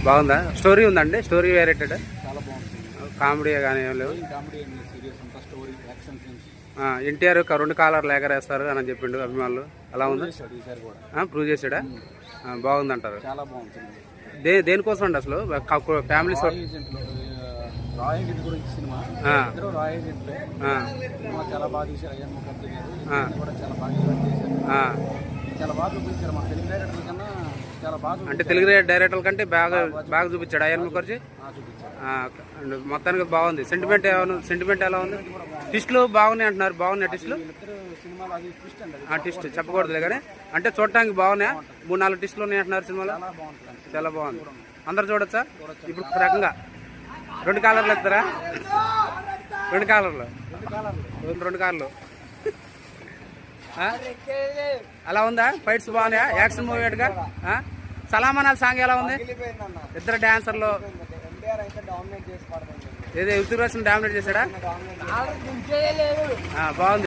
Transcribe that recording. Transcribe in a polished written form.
బాగుందా? స్టోరీ ఉందండి? స్టోరీ వేరేటెడ్ చాలా బాగుంది. కామెడీ కానీ ఏం లేవు. కామెడీ సీరియస్ అంతా స్టోరీ యాక్షన్ సీన్స్. ఎన్టీఆర్ 2 కాలర్లు ఎగరేస్తారు అని చెప్పిండు అభిమానులు. అలా ఉంది. ఈసారి కూడా ప్రూవ్ చేసాడా? బాగుంది అంటారు. చాలా బాగుంటుంది. దేనికోసం అండి అసలు? ఫ్యామిలీ రాయ్ ఏజెంట్ గురించి సినిమా. ఇద్దరు రాయ్ ఏజెంట్లే. సినిమా చాలా బాగా తీశారు. అయ్యన్ ముఖర్జీ గారు కూడా చాలా బాగా చేశారు. చాలా బాగా చూపించారు. మన తెలుగు డైరెక్టర్ కన్నా చాలా బాగా, అంటే తెలుగు డైరెక్టర్ల కంటే బాగా చూపించాడు అయ్యన్ ముఖర్జీ. మొత్తానికి బాగుంది. సెంటిమెంట్ ఎలా ఉంది? ట్విస్టులు బాగున్నాయి అంటున్నారు. బాగున్నాయి ట్విస్టులు? ట్విస్ట్ చెప్పకూడదులే కానీ అంటే చూడటానికి బాగున్నాయా? 3-4 ట్విస్టులు ఉన్నాయి అంటున్నారు సినిమాలో. చాలా బాగుంది. అందరు చూడొచ్చా? ఇప్పుడు రకంగా 2 కాలర్లు ఎత్తారా? 2 కాలర్లు 2 కార్లు అలా ఉందా? ఫైట్స్ బాగున్నాయా? యాక్షన్ మూవీ అటుగా. సలామానాల్ సాంగ్ ఎలా ఉంది? ఇద్దరు డాన్సర్లు ఏదో ఋతిక్ రోషన్ డామినేట్ చేశాడా? బాగుంది.